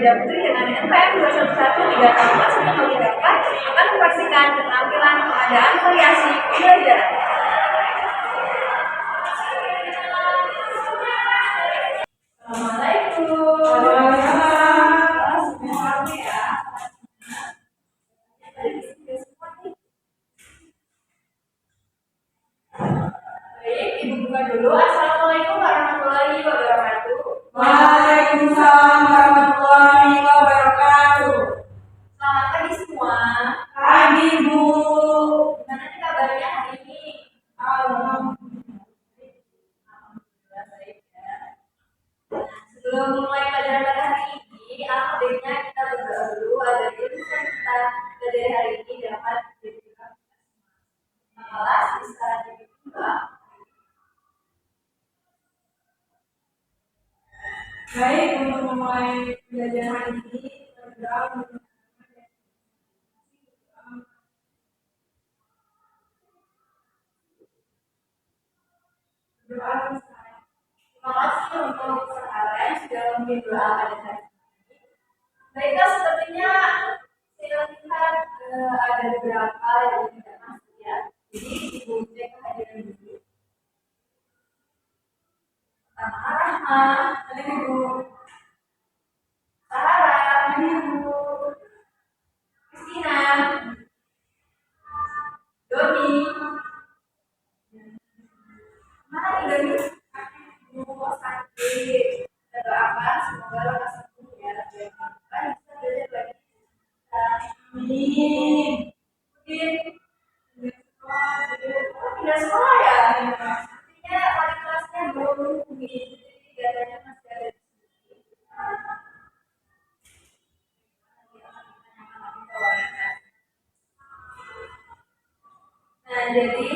Beda Putri dengan NPM 21134 akan mempersikan keterampilan pengadaan variasi pembelajaran. Baik, Ibu buka dulu. Assalamualaikum warahmatullahi wabarakatuh. Waalaikumsalam warahmatullahi wabarakatuh. Selamat pagi semua. Pagi, Bu. Gimana nih kabarnya hari ini? Alhamdulillah. Baik ya. Nah, sebelum mulai pelajaran pada hari ini, baiknya kita berdoa dulu agar ilmu yang kita pelajari hari ini dapat dijadikan kelas bisa dibuka. Baik, untuk memulai pelajaran hari ini, berdoa Terima kasih untuk sahabat yang sudah memimpin doa pada hari ini. Baiklah, sepertinya saya lihat ada beberapa yang tidak masuk ya. Jadi Ibu cek kehadiran dulu. Pertama Rahma, ada Ibu. Sarah, ada Ibu. Kristina, Doni. Mana Doni? Ibu sakit. Kita doakan semoga lekas sembuh ya. Kan bisa belajar lagi. Amin. Mungkin pindah sekolah ya. Artinya wali kelasnya belum menghubungi, jadi datanya masih ada di sini. Nah, jadi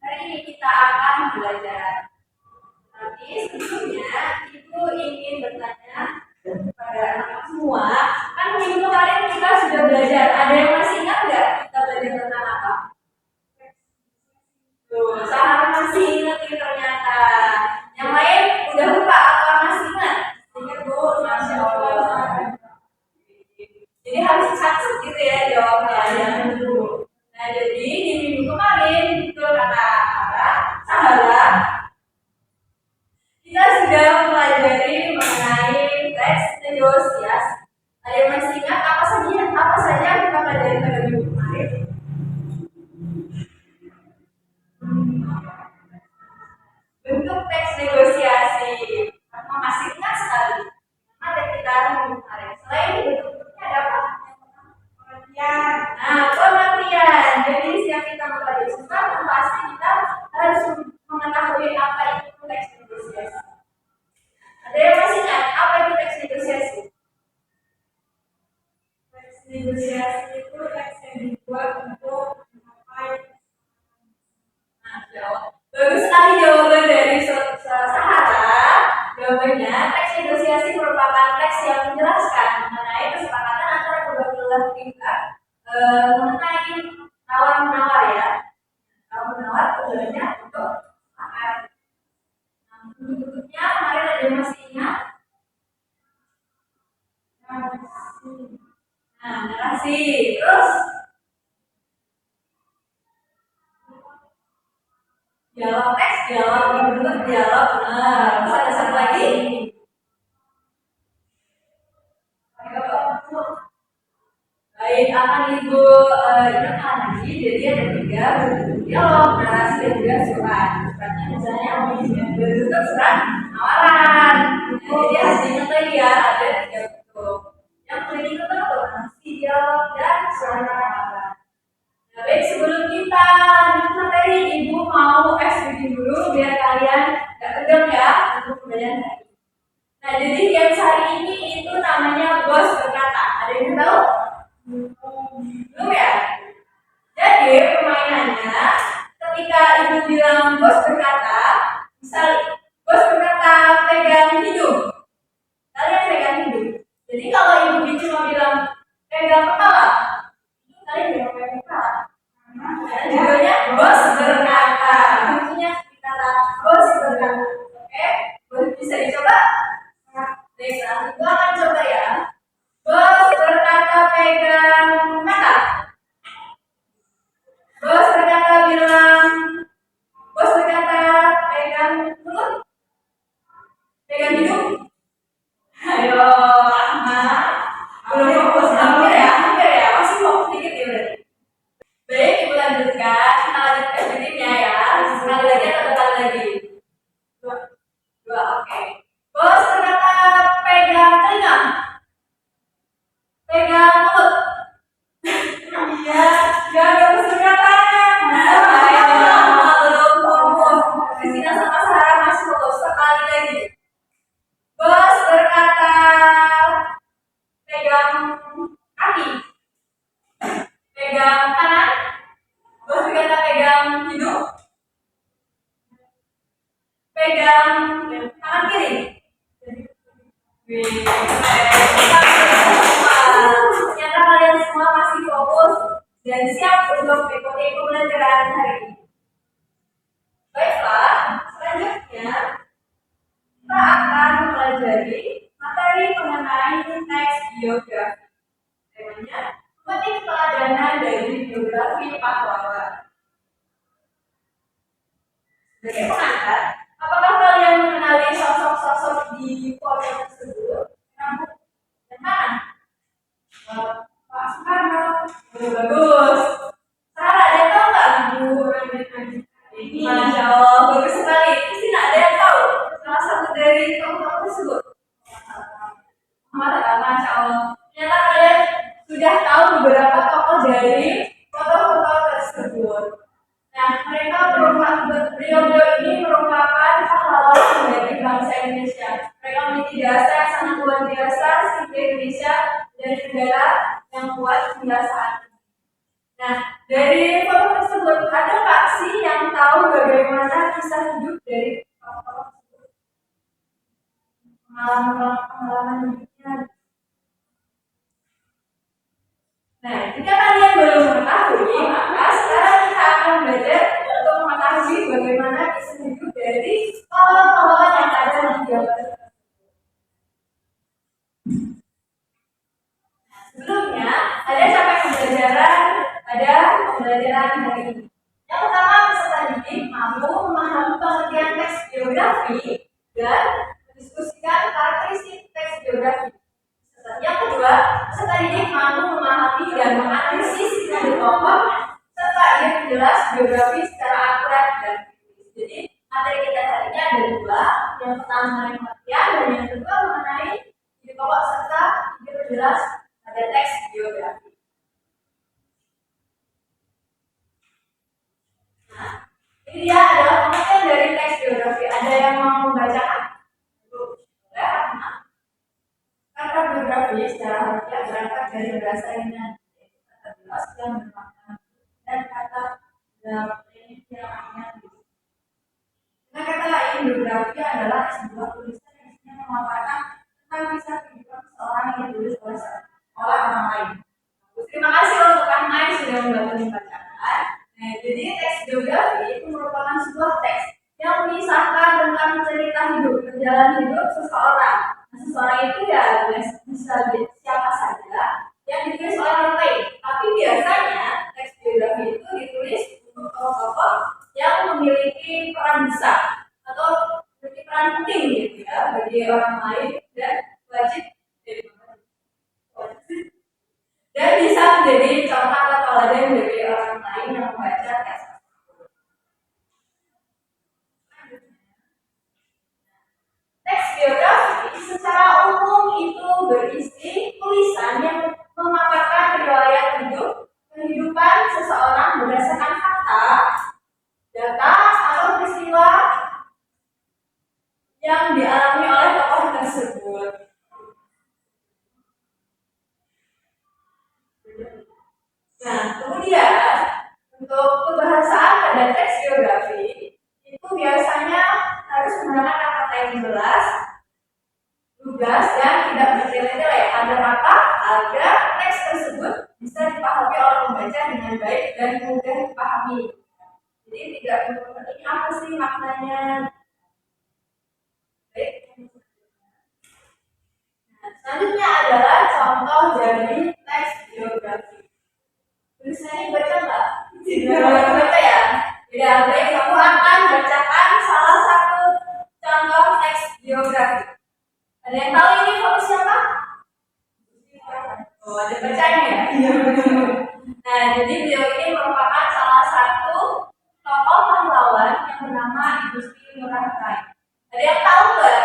hari ini kita akan belajar. Tapi sebelumnya Ibu ingin bertanya kepada anak semua, kan minggu kemarin kita sudah belajar. Ada yang masih ingat nggak kita belajar tentang apa? Tuh, Sarah masih ingat nih ternyata. Yang lain udah lupa apa masih ingat? Ingat Bu, Masya Allah. Jadi harus catat gitu ya jawabnya, jangan dulu. Nah, jadi di minggu kemarin betul kata Sarah, kita sudah mempelajari mengenai teks negosiasi. Ada yang masih ingat apa saja yang kita pelajari pada minggu kemarin? Bentuk teks negosiasi. Kamu masih ingat sekali? Ada kita minggu kemarin. Selain bentuk-bentuknya ada apa? Pengertian. Nah, pengertian. Jadi setiap kita mempelajari sesuatu pasti kita harus mengetahui apa itu teks negosiasi. Ada yang masih ingat apa itu teks negosiasi? Teks negosiasi itu teks yang dibuat untuk mencapai. Nah, jawab. Bagus sekali jawaban dari Sahara. Jawabannya, teks negosiasi merupakan teks yang menjelaskan mengenai kesepakatan antara kedua belah pihak mengenai tawar-menawar ya. Tawar-menawar tujuannya untuk sepakat. Nah, bentuknya kemarin ada yang masih ingat? Nah, narasi. Terus dialog, teks dialog, bentuk dialog. Nah, terus ada satu lagi. Baik, akan Ibu ingatkan lagi. Jadi ada 3 bentuk dialog, narasi dan juga surat. Suratnya misalnya bentuk surat tawaran. Jadi harus diingat lagi ya, ada 3 bentuk. Yang paling ingat apa? Narasi, dialog, dan surat tawaran. Nah, baik, sebelum kita lanjut materi, Ibu mau explain dulu biar kalian gak tegang ya untuk pembelajaran hari ini. Nah, jadi games hari ini itu namanya bos berkata. Ada yang tahu? Belum ya? Jadi permainannya ketika Ibu bilang bos berkata, misal bos berkata pegang hidung, kalian pegang hidung. Jadi kalau Ibu cuma bilang pegang kepala, kalian jangan pegang kepala. Judulnya bos berkata. Fungsinya kita bos berkata. Oke, bisa dicoba? pegang kanan, bos kata pegang hidung, pegang tangan kiri. Ternyata kalian semua masih fokus dan siap untuk mengikuti pembelajaran hari ini. Baiklah, selanjutnya kita akan mempelajari materi mengenai teks biografi. Temanya, memetik teladanan dari biografi pahlawan. Sebagai pengantar, apakah kalian mengenali sosok-sosok di foto tersebut? Dan mana? Pak Soekarno. Bagus. Sarah, ada yang tahu nggak Bu Rani? Masya Allah, bagus sekali. Di ada yang tahu salah satu dari tokoh tersebut? Masya Allah. Ternyata kalian sudah tahu beberapa tokoh dari foto-foto tersebut. Nah, beliau ini merupakan pahlawan dari bangsa Indonesia. Mereka memiliki jasa yang sangat luar biasa sehingga Indonesia dari negara yang kuat hingga saat ini. Nah, dari foto tersebut ada nggak sih yang tahu bagaimana kisah hidup dari tokoh tersebut? Pengalaman hidupnya. Nah, jika kalian belum mengetahui, maka sekarang kita akan belajar untuk mengetahui bagaimana kisah hidup dari pahlawan-pahlawan yang ada di Jawa. Sebelumnya, ada capaian pembelajaran hari ini. Yang pertama, peserta didik mampu memahami pengertian teks biografi dan mendiskusikan karakteristik teks biografi. Yang kedua, peserta didik mampu memahami dan menganalisis kisah tokoh serta ia menjelas biografi secara akurat dan kritis. Jadi, materi kita hari ini ada dua. Yang pertama mengenai pengertian dan yang kedua mengenai tokoh serta ia menjelas pada teks biografi. Nah, ini dia adalah pengertian dari teks biografi. Ada yang mau membacakan? Kata biografi secara harfiah berangkat dari bahasa Yunani, kata jelas yang bermakna dan kata dalam yang artinya. Dengan kata lain, biografi adalah sebuah tulisan yang isinya memaparkan tentang kisah kehidupan seseorang yang ditulis oleh orang lain. Terima kasih untuk Kang Mai sudah membantu membacakan. Nah, jadi teks biografi itu merupakan sebuah teks yang mengisahkan tentang cerita hidup, perjalanan hidup seseorang. Seseorang itu ya bisa siapa saja yang ditulis oleh orang lain. Tapi biasanya teks biografi itu ditulis untuk tokoh-tokoh yang memiliki peran besar atau memiliki peran penting gitu ya bagi orang lain dan wajib dan bisa menjadi contoh atau teladan bagi orang lain yang membaca teks. Teks biografi secara umum itu berisi tulisan yang memaparkan riwayat hidup, kehidupan seseorang berdasarkan fakta, data, atau peristiwa yang dialami oleh tokoh tersebut. Nah, kemudian untuk kebahasaan pada teks biografi itu biasanya harus menggunakan kata yang jelas, lugas, dan tidak bertele-tele. Agar apa? Agar teks tersebut bisa dipahami oleh pembaca dengan baik dan mudah dipahami. Jadi tidak ini apa sih maknanya? Baik. Nah, selanjutnya adalah contoh dari teks biografi. Tulisannya baca nggak? Tidak baca ya. Tidak baik. Kamu akan bacakan salah satu contoh teks biografi. Ada yang tahu ini foto siapa? Oh, ada bacanya ya. Nah, jadi beliau ini merupakan salah satu tokoh pahlawan yang bernama Igusti Ngurah Rai. Ada yang tahu nggak?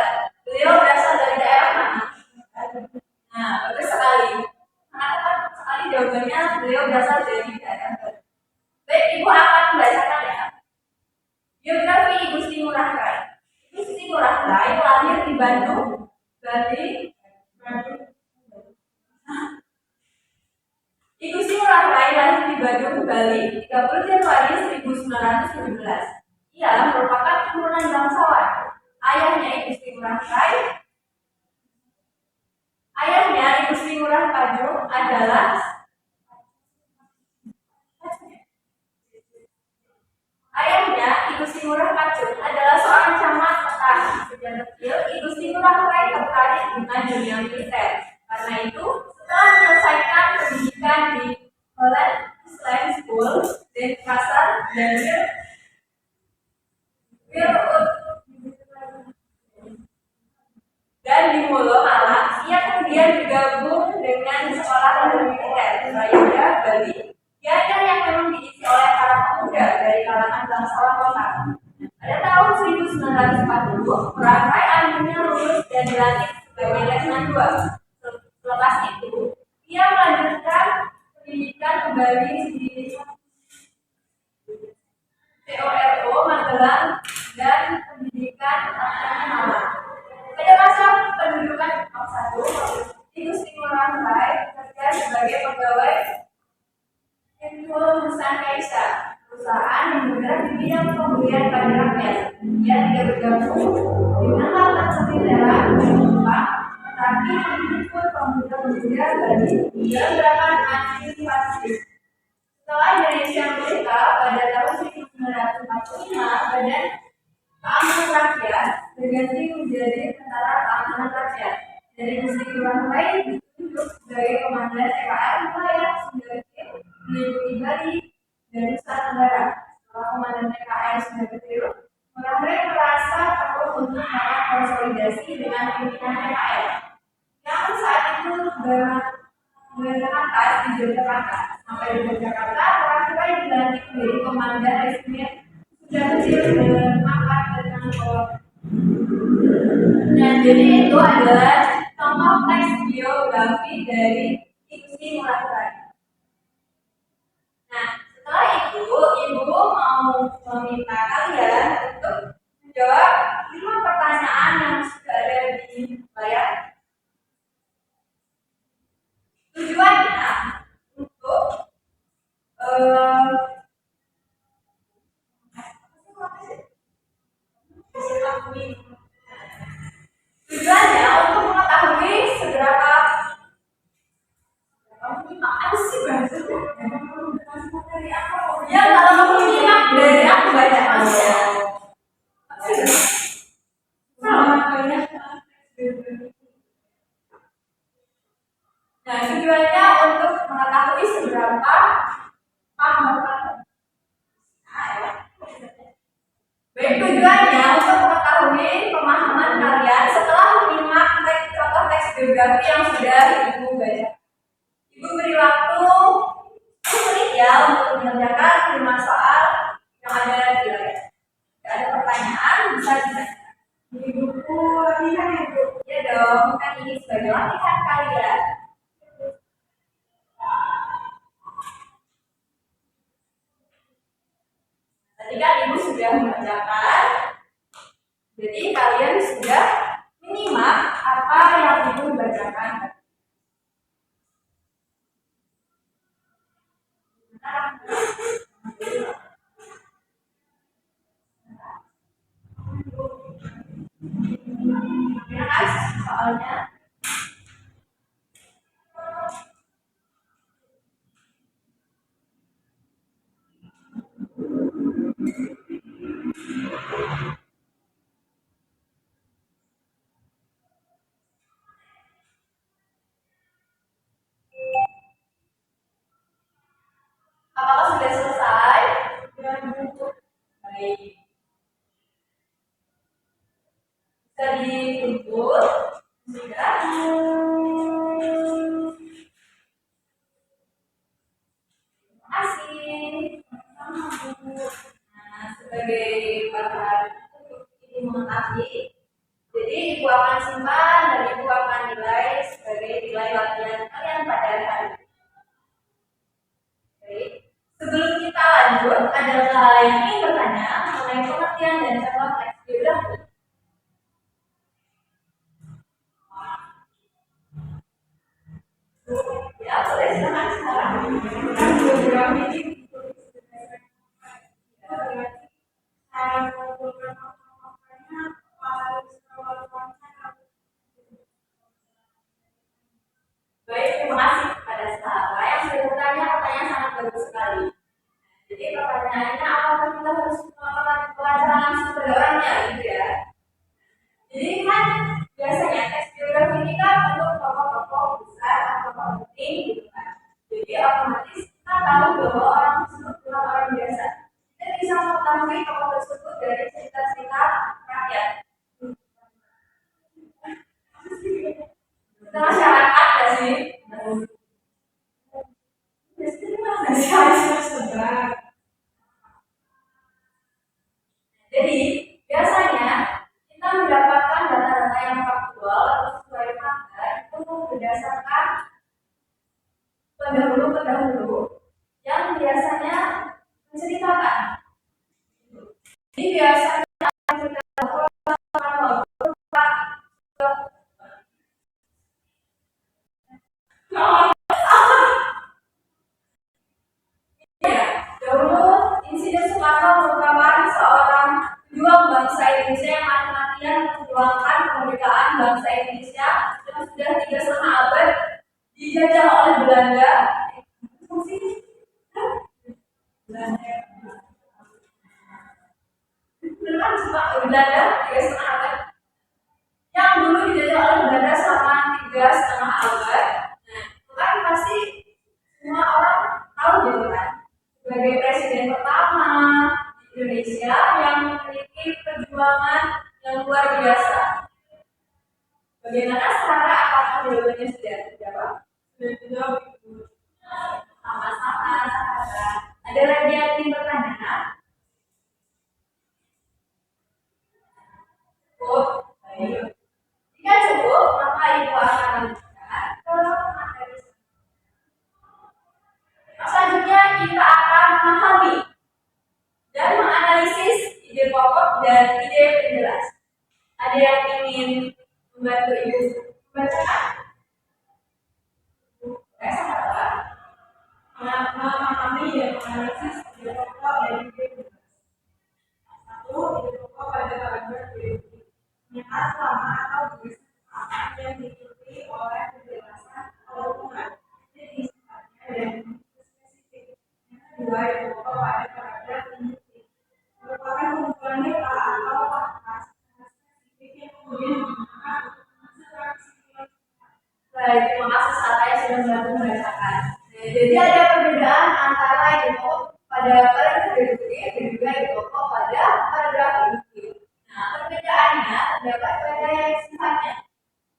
Beliau berasal dari daerah mana? Nah, bagus sekali. Sangat tepat sekali jawabannya. Beliau berasal dari daerah Bali. Baik, Ibu akan membacakan ya. Biografi Igusti Ngurah Rai. Igusti Ngurah Rai lahir di Bandung, Bali. Igusti Ngurah Ngurah Rai lahir di Badung, Bali, 30 Januari 1917. Ia merupakan keturunan bangsawan. Ayahnya Igusti Ngurah Rai. Ayahnya Igusti Ngurah Pajung adalah Igusti Ngurah Pajung adalah seorang camat petani. Sejak kecil, Igusti Ngurah Rai tertarik dengan dunia militer. Karena itu, setelah menyelesaikan pendidikan di Holland Island School, Denpasar, dan di Molo Malang, ia kemudian bergabung dengan sekolah militer Surabaya, Bali. Gianyar yang memang diisi oleh para pemuda dari kalangan bangsawan lokal. Pada tahun 1940, Ngurah Rai akhirnya lulus dan dilantik sebagai Letnan II. Selepas itu, ia melanjutkan pendidikan kembali di TORO Magelang dan pendidikan Akademi Malang. Pada masa pendudukan Jepang I, Igusti Ngurah Rai bekerja sebagai pegawai Enpul Nusantara, perusahaan yang bergerak di bidang pemberian pada rakyat. Ia tidak bergabung dengan latar militeran Jepang, tetapi menjemput pemuda-pemuda Bali dalam gerakan anti-invasi. Setelah Indonesia merdeka pada tahun 1945, Badan Keamanan Rakyat berganti menjadi Tentara Keamanan Rakyat. Dari Igusti Ngurah Rai ditunjuk sebagai Komandan TKR wilayah Sunda meliputi Bali dan Nusa Tenggara. Setelah Komandan TKR Sunda Kecil, Ngurah Rai merasa perlu untuk melakukan konsolidasi dengan pimpinan TKR yang saat itu berangkat di Yogyakarta. Sampai di Yogyakarta, Ngurah Rai dilantik menjadi Komandan Resimen Sunda Kecil berpangkat Letnan Kolonel. Dan jadi itu adalah contoh teks biografi dari Igusti Ngurah Rai. Nah, setelah itu Ibu mau meminta kalian untuk menjawab 5 pertanyaan yang sudah ada di layar. Tujuannya untuk tujuannya untuk mengetahui seberapa ya kalau kamu nyimak dari aku baca aja. Nah, tujuannya untuk mengetahui seberapa paham kamu. Baik, tujuannya untuk mengetahui pemahaman kalian setelah menyimak contoh teks biografi yang sudah Ibu baca. Ibu beri waktu 10 menit ya untuk mengerjakan 5 soal yang ada di layar. Jika ada pertanyaan bisa ditanyakan. Di buku latihan ya Bu? Ya dong, kan ini sebagai latihan kalian. Tadi kan Ibu sudah mengerjakan, jadi kalian sudah menyimak apa yang Ibu bacakan. Soalnya apakah sudah selesai? Baik. Bisa dikumpul. Sudah. Terima kasih. Nah, sebagai bahan untuk Ibu mengetahui, jadi Ibu akan simpan dan Ibu akan nilai sebagai nilai latihan kalian pada hari ini. Baik. Sebelum kita lanjut, ada yang ingin bertanya mengenai pengertian dan contoh teks biografi? Ya, boleh silakan sekarang. program ini ditulis berdasarkan berarti cara mengumpulkan fakta-faktanya harus relevan. Baik, terima kasih kepada sahabat yang sudah bertanya. Pertanyaan sangat bagus sekali. Jadi pertanyaannya, apakah kita harus melakukan pelajaran langsung pada orangnya, gitu ya? Jadi kan biasanya tes biografi ini kan untuk tokoh-tokoh besar atau tokoh penting, gitu kan? Jadi otomatis kita tahu bahwa orang tersebut bukan orang biasa. Kita bisa mengetahui tokoh tersebut dari cerita-cerita rakyat. Kita masyarakat ya sih. Jadi biasanya kita mendapatkan data-data yang faktual atau sesuai fakta itu berdasarkan pendahulu-pendahulu yang biasanya menceritakan. Jadi biasanya dahulu insiden Soekarno merupakan seorang pejuang bangsa Indonesia yang mati-matian memperjuangkan kemerdekaan bangsa Indonesia yang sudah 3,5 abad dijajah oleh Belanda. Beneran cuma Belanda 3,5 abad yang dulu dijajah oleh Belanda selama 3,5 abad. Nah, itu kan pasti semua orang tahu gitu kan, sebagai presiden pertama di Indonesia yang memiliki perjuangan yang luar biasa. Bagaimana Sarah? Apakah jawabannya sudah dijawab? Sudah dijawab. Sama-sama, sahabat. Ada lagi yang ingin bertanya? Cukup? Baik. Jika cukup, maka Ibu akan lanjutkan ke materi selanjutnya. Kita akan memahami dan menganalisis ide pokok dan ide penjelas. Ada yang ingin membantu Ibu membacakan? Memahami dan menganalisis ide pokok dan ide penjelas. 1. Ide pokok pada paragraf berikut. Pernyataan lama atau bersifat yang diikuti oleh penjelasan atau hubungan. Jadi sifatnya dan spesifik. Yang kedua, ide pokok pada paragraf ini merupakan kumpulan data atau fakta spesifik yang kemudian digunakan untuk menghasilkan kesimpulan. Baik, terima kasih saya sudah membantu membacakan. Jadi ada perbedaan antara ide pokok pada paragraf berikut dan juga ide pokok pada paragraf ini. Nah, perbedaannya terdapat pada yang sifatnya.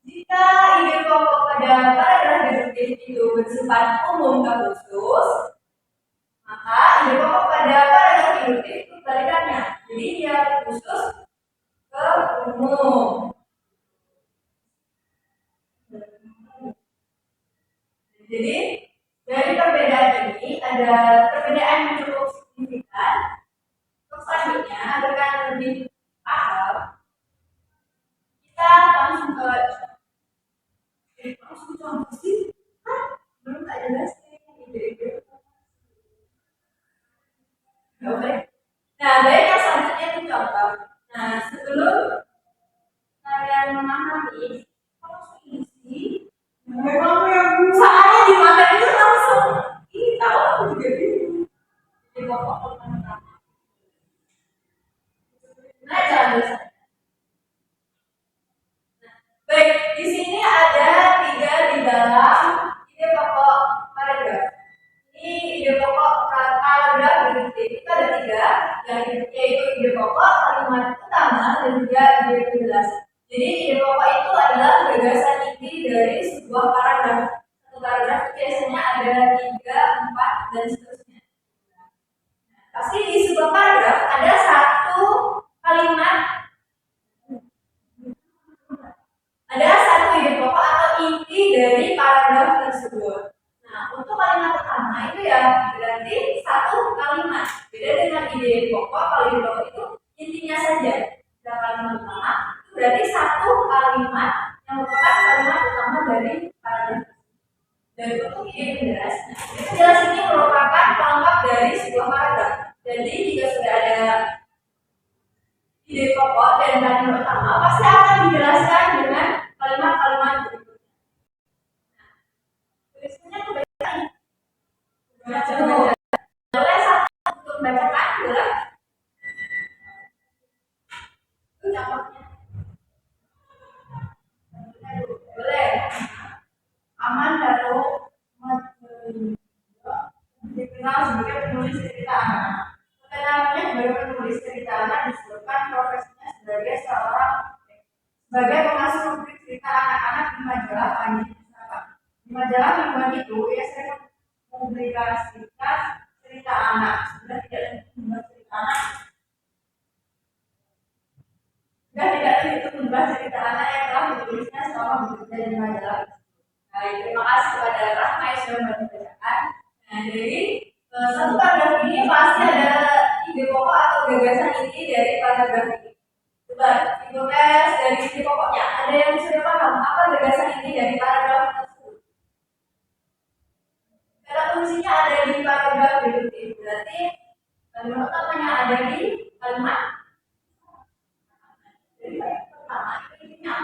Jika ide pokok pada paragraf deduktif itu bersifat umum dan khusus, maka ide pokok pada paragraf deduktif itu kebalikannya. Jadi dia khusus ke umum. Jadi dari perbedaan ini ada perbedaan yang cukup signifikan. Untuk selanjutnya, agar kalian lebih paham, kita langsung ke belum tak jelas ide-ide. Oke. Nah, baik, yang selanjutnya itu contoh. Nah, sebelum kalian memahami konstruksi, Memang yang soalnya di materi itu langsung ini tahu aku juga bingung. Di pokok pertama. Nah, jangan lupa. Baik, di sini ada 3 di dalam ide pokok paragraf. Ini ide pokok paragraf deduktif. Itu ada 3, yaitu ide pokok, kalimat utama, dan juga ide penjelas. Jadi ide pokok itu adalah gagasan inti dari sebuah paragraf. Satu paragraf itu biasanya ada 3, 4, dan seterusnya. Pasti di sebuah paragraf ada satu kalimat, ada satu ide pokok atau inti dari paragraf tersebut. Nah, untuk kalimat pertama itu ya berarti satu kalimat. Beda dengan ide pokok, kalau ide pokok itu intinya saja. Dan kalimat utama itu berarti satu kalimat yang merupakan kalimat utama dari paragraf. Dan untuk ide penjelas, ide penjelas ini merupakan dikenal sebagai penulis cerita anak. Ketenarannya sebagai penulis cerita anak disebabkan profesinya sebagai pengasuh rubrik cerita anak-anak di majalah Panji Pustaka. Di majalah mingguan itu, ia sering mempublikasikan cerita anak. Sudah tidak membuat cerita anak. Sudah tidak itu membahas cerita anak yang telah ditulisnya selama bekerja di majalah. Baik, terima kasih kepada Rahma yang sudah membacakan. Nah, jadi satu paragraf ini pasti ada ide pokok atau gagasan inti dari paragraf ini. Coba ditulis dari ide pokoknya. Ada yang sudah paham apa gagasan inti dari paragraf tersebut? Kata kuncinya ada di paragraf berikut. Berarti kalimat utamanya ada di kalimat. Jadi pertama intinya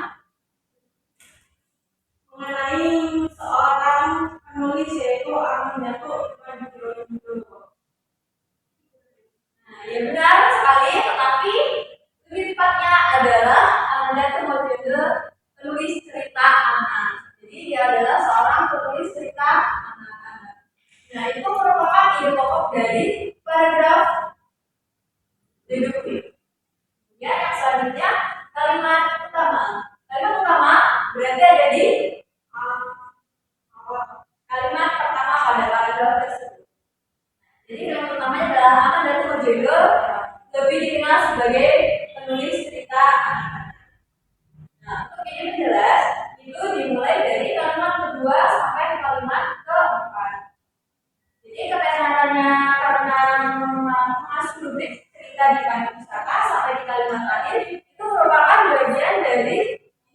mengenai seorang penulis yaitu Aminatul Iqbal. Nah, ya benar sekali, tetapi lebih tepatnya adalah Amanda Tumojede penulis cerita anak. Jadi dia adalah seorang penulis cerita anak-anak. Nah, itu merupakan ide pokok dari paragraf deduktif. Ya, yang selanjutnya kalimat utama. Kalimat utama berarti ada di kalimat pertama pada paragraf tersebut. Jadi kalimat utamanya adalah Amanda Tumojede lebih dikenal sebagai penulis cerita anak-anak. Nah, untuk ini menjelas itu dimulai dari kalimat kedua sampai kalimat keempat. Jadi ketenarannya karena masuk rubrik cerita di Panji Pustaka sampai di kalimat terakhir itu merupakan bagian dari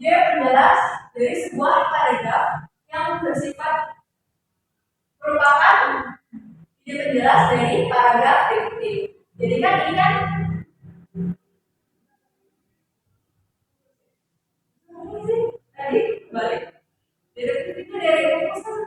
ide penjelas dari sebuah paragraf yang bersifat merupakan ide penjelas dari paragraf deduktif. Jadi kan ini kan tadi balik deduktif itu dari rumusan.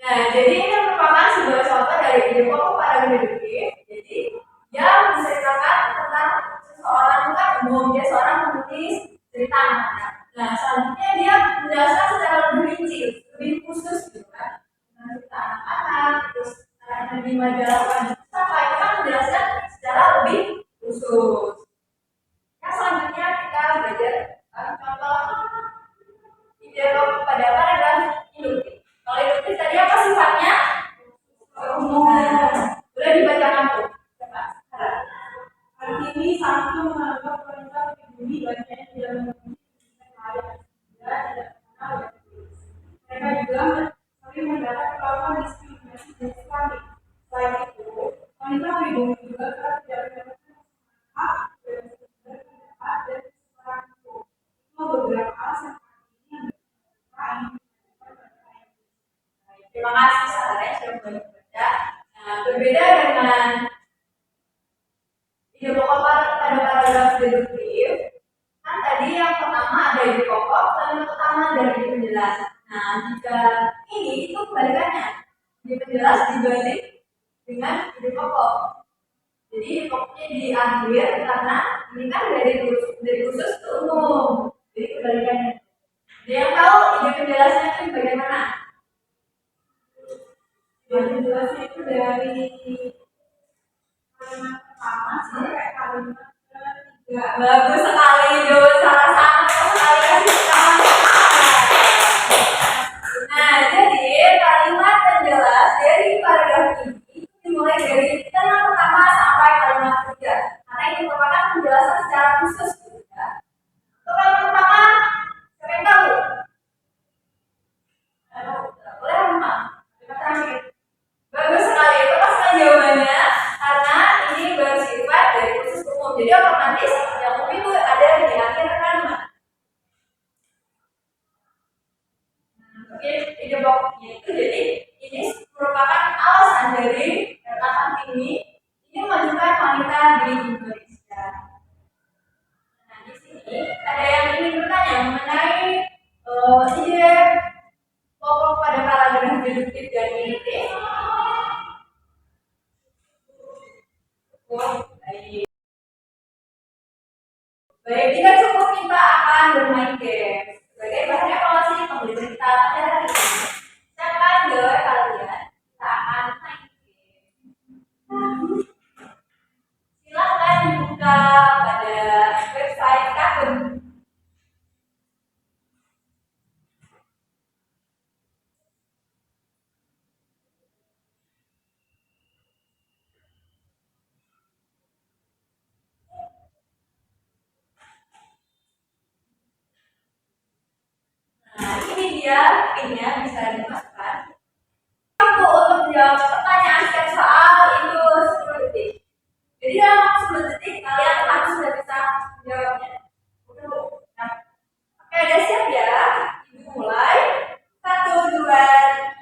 Nah, jadi ini merupakan sebuah contoh dari ide pokok paragraf deduktif. Jadi dia menceritakan tentang seseorang kan umum, dia seorang penulis cerita anak. Nah, selanjutnya dia menjelaskan secara lebih rinci, lebih khusus gitu kan, tentang cerita anak-anak, terus anak di majalah Panji Pustaka itu kan menjelaskan secara lebih khusus. Nah, selanjutnya kita belajar contoh ide pokok pada paragraf induktif. Kalau induktif tadi apa sifatnya? Umum. Boleh dibacakan tuh. Coba. Arti ini satu menganggap perintah pribumi banyaknya tidak memiliki ayat tidak mengenal dan tulis. Mereka juga sering mendapat perlakuan diskriminasi jenis kelamin. Selain itu, wanita pribumi juga kerap tidak mendapatkan hak dan sumber pendapat dan kesetaraan hukum. Itu beberapa alasan ini yang Terima kasih Sarah sudah membaca. Nah, berbeda dengan ide pokok pada paragraf deduktif, kan tadi yang pertama ada ide pokok, kalimat utama dan ide penjelas. Nah, jika ini itu kebalikannya, ide penjelas dibalik dengan ide pokok. Jadi ide pokoknya di akhir karena ini kan dari khusus ke umum. Jadi kebalikannya. Ada yang tahu ide penjelasnya itu bagaimana? yang jelasnya itu dari kalimat pertama sampai kalimat ketiga. Bagus sekali, Jo. Salah satu sekali kasih tangan. Nah, jadi kalimat penjelas dari paragraf ini dimulai dari kalimat pertama sampai kalimat ketiga. Karena ini merupakan penjelasan secara khusus. Ya. Untuk kalimat pertama, siapa yang tahu? Boleh, Mama? Kalimat terakhir. Bagus sekali, itu pasti jawabannya karena ini bersifat dari khusus umum. Jadi otomatis yang umum itu ada di akhir kalimat. Oke, ide pokoknya itu jadi ini merupakan alasan dari retakan tinggi ini memajukan wanita di Indonesia. Nah, di sini ada yang ingin bertanya mengenai ide pokok pada paragraf deduktif dan induktif. Baik. Baik, kita cukup kita akan bermain game. Sebagai bahan evaluasi pembelajaran kita pada hari ini. Siapkan deh kalian, kita akan main game. Silakan dibuka pada website Kakun. Nah, ini dia pinnya bisa dimasukkan. Waktu untuk menjawab pertanyaan setiap soal itu 10 detik. Jadi dalam waktu 10 detik kalian harus sudah bisa menjawabnya. Nah, oke, udah siap ya? Ibu mulai. 1, 2,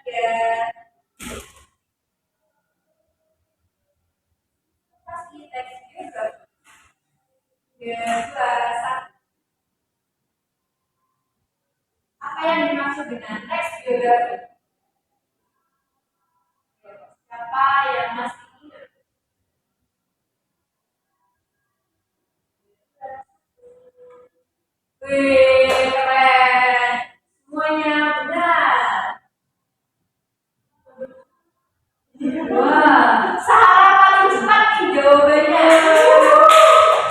3. Kasih teks user. 3, 2, 1. Apa yang dimaksud dengan teks biografi? Siapa yang masih ingat? Wih, keren. Semuanya benar. Wah, Sahara paling cepat nih jawabannya.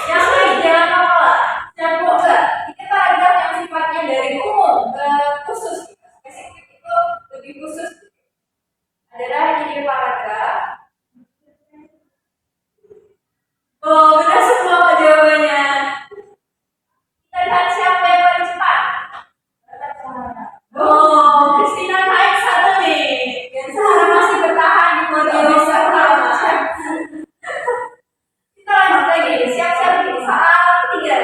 Yang lain jangan apa? Jangan enggak. Ini paragraf yang sifatnya dari umum ke khusus. Spesifik itu lebih khusus. Adalah ini paragraf. Oh, benar semua Pak jawabannya. Kita lihat siapa yang paling cepat. Oh, Christina naik 1 nih. Dan Sarah masih bertahan di podium pertama. Kita lanjut lagi. Siap-siap di soal ketiga.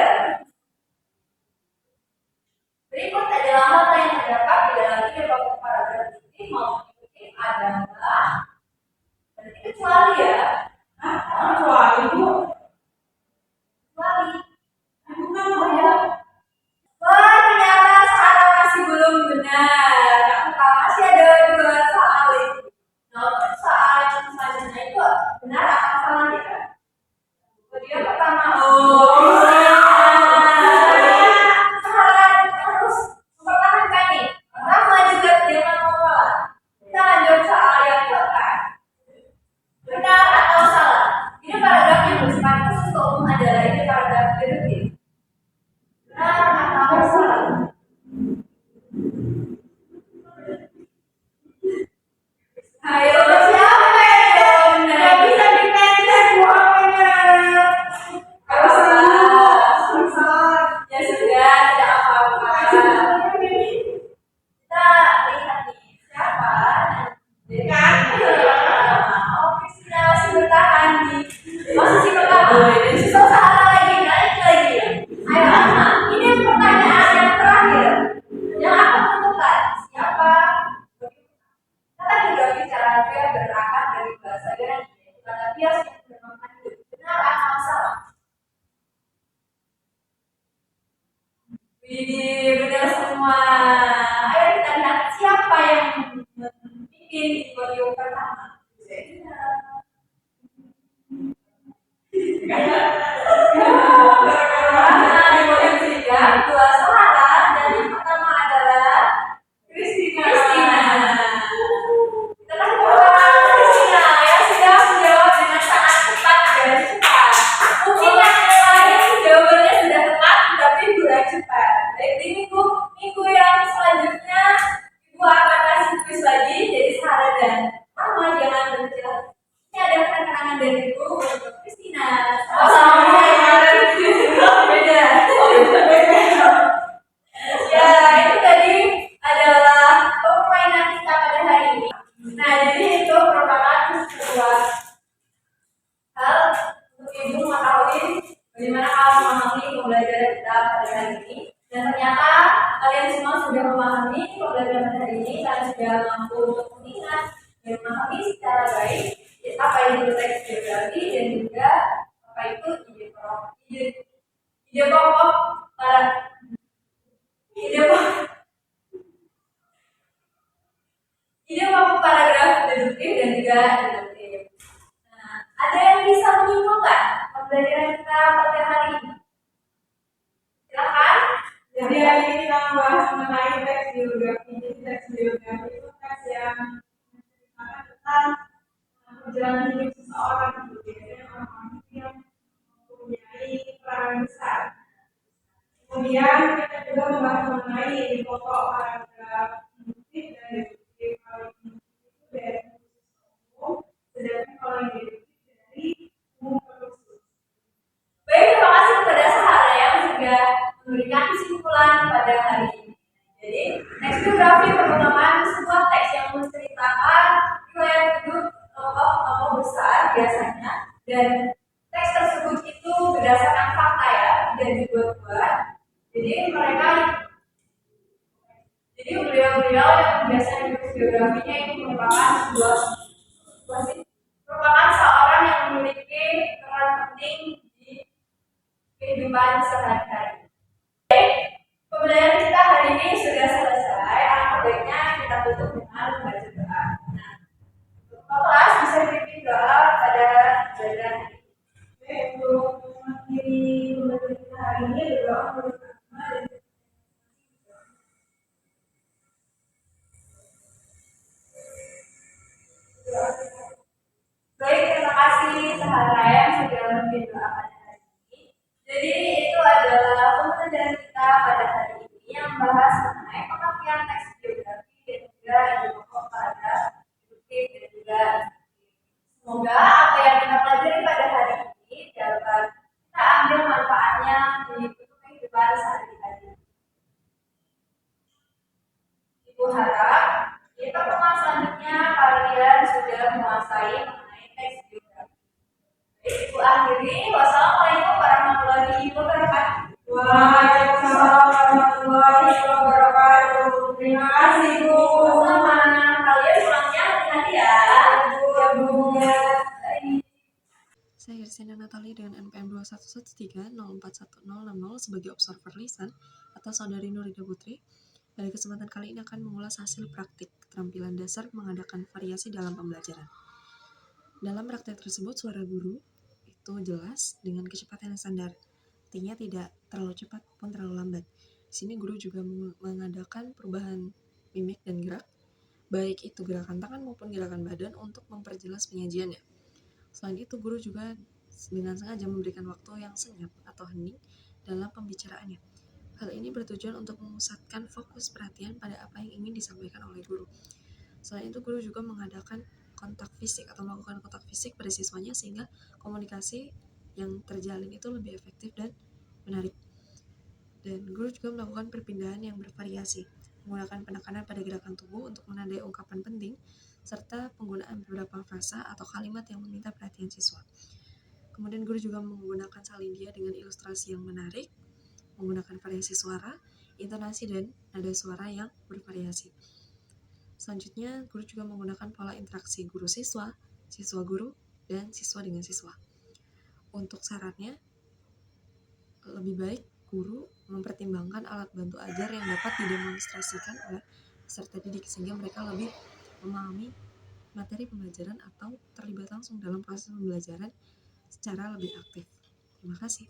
Berikut adalah hal yang terdapat di dalam ide pokok paragraf ini maupun ini adalah berarti kecuali ya. Kecuali Bu. Kecuali. Bukan oh ya. Wah, ternyata Sarah masih belum benar. Masih ada 2 soal itu. Nah, untuk soal yang selanjutnya itu benar atau salah ya? Dia pertama, Sarah harus mempertahankan nih. Pertama juga jangan menolak. Kita lanjut soal yang keempat. Benar atau salah? Ini paragraf yang bersifat khusus umum adalah ini paragraf deduktif. Benar atau salah? Ayo, siapa yang jawab benar? Gak bisa dipendek, buah benar. Ya sudah, tidak apa-apa. Kita lihat nih, siapa? Kan? Oh, Christina masih bertahan di posisi pertama. Dan susah Sahara lagi, naik lagi. Ayo, Asma, ini pertanyaan yang terakhir. Yang akan menentukan siapa kata biografi secara harfiah berangkat dari bahasa Yunani, yaitu kata bias yang bermakna hidup. Benar atau salah? Widih, benar semua. Ayo kita lihat siapa yang memimpin di podium pertama. Di podium ketiga, 2 Sahara dan yang pertama adalah Christina. Kita kasih tepuk tangan Christina yang sudah menjawab dengan sangat cepat dan cepat. Mungkin yang lain jawabannya sudah tepat, tapi kurang cepat. Baik, di minggu yang selanjutnya Ibu akan kasih kuis lagi. Jadi Sarah dan Mama jangan berkecil. Ini ada keterangan dari Ibu untuk Christina. Beda. Ya, itu tadi adalah permainan kita pada hari ini. Nah, jadi itu merupakan sebuah hal untuk Ibu mengetahui bagaimana kamu memahami pembelajaran kita pada hari ini. Dan ternyata kalian semua sudah memahami pembelajaran pada hari ini. Kalian sudah mampu untuk mengingat dan memahami secara baik apa itu teks biografi dan juga apa itu ide pokok para ide pokok paragraf deduktif dan juga deduktif. Nah, ada yang bisa menyimpulkan pembelajaran kita pada hari ini? Jadi hari ini kita membahas mengenai teks biografi. Jadi teks biografi itu teks yang menceritakan tentang perjalanan hidup seseorang gitu. Biasanya orang-orang itu yang mempunyai peran besar. Kemudian kita juga membahas mengenai pokok paragraf induktif dan deduktif. Kalau induktif itu dari khusus ke umum, sedangkan kalau yang deduktif dari umum ke khusus. Baik, terima kasih kepada Sahara yang sudah memberikan kesimpulan pada hari ini. Jadi, teks biografi merupakan sebuah teks yang menceritakan riwayat hidup tokoh-tokoh besar biasanya, dan teks tersebut itu berdasarkan fakta ya, tidak dibuat-buat. Jadi mereka, jadi beliau-beliau yang biasanya menulis biografinya itu merupakan merupakan seorang yang memiliki peran penting di kehidupan sehari-hari. Pembelajaran kita hari ini sudah selesai. Alangkah baiknya kita tutup dengan membaca doa. Nah, kelas bisa dipimpin doa pada pembelajaran hari ini. Untuk mengakhiri pembelajaran kita hari ini berdoa menurut agama dan Baik, terima kasih Sahara yang sudah memimpin doa pada hari ini. Jadi itu adalah pembelajaran kita pada hari ini yang membahas mengenai pengertian teks biografi dan juga ide pokok pada deduktif dan juga semoga apa yang kita pelajari pada hari ini dapat kita ambil manfaatnya di kehidupan sehari-hari. Ibu harap di pertemuan selanjutnya kalian sudah menguasai mengenai teks biografi. Ibu akhiri, wassalamualaikum warahmatullahi wabarakatuh. Waalaikumsalam warahmatullahi wabarakatuh. Terima kasih Bu. Sama, kalian pulangnya hati-hati ya. Ya Bu. Baik. Saya Irsina Natali dengan NPM 21130410060 sebagai observer lisan atau saudari Nurida Putri. Pada kesempatan kali ini akan mengulas hasil praktik keterampilan dasar mengadakan variasi dalam pembelajaran. Dalam praktek tersebut, suara guru itu jelas dengan kecepatan yang standar, artinya tidak terlalu cepat maupun terlalu lambat. Di sini guru juga mengadakan perubahan mimik dan gerak, baik itu gerakan tangan maupun gerakan badan untuk memperjelas penyajiannya. Selain itu, guru juga dengan sengaja memberikan waktu yang senyap atau hening dalam pembicaraannya. Hal ini bertujuan untuk memusatkan fokus perhatian pada apa yang ingin disampaikan oleh guru. Selain itu, guru juga mengadakan kontak fisik atau melakukan kontak fisik pada siswanya sehingga komunikasi yang terjalin itu lebih efektif dan menarik. Dan guru juga melakukan perpindahan yang bervariasi, menggunakan penekanan pada gerakan tubuh untuk menandai ungkapan penting, serta penggunaan beberapa frasa atau kalimat yang meminta perhatian siswa. Kemudian guru juga menggunakan salindia dengan ilustrasi yang menarik, menggunakan variasi suara, intonasi, dan nada suara yang bervariasi. Selanjutnya, guru juga menggunakan pola interaksi guru-siswa, siswa-guru, dan siswa dengan siswa. Untuk syaratnya, lebih baik guru mempertimbangkan alat bantu ajar yang dapat didemonstrasikan oleh peserta didik sehingga mereka lebih memahami materi pembelajaran atau terlibat langsung dalam proses pembelajaran secara lebih aktif. Terima kasih.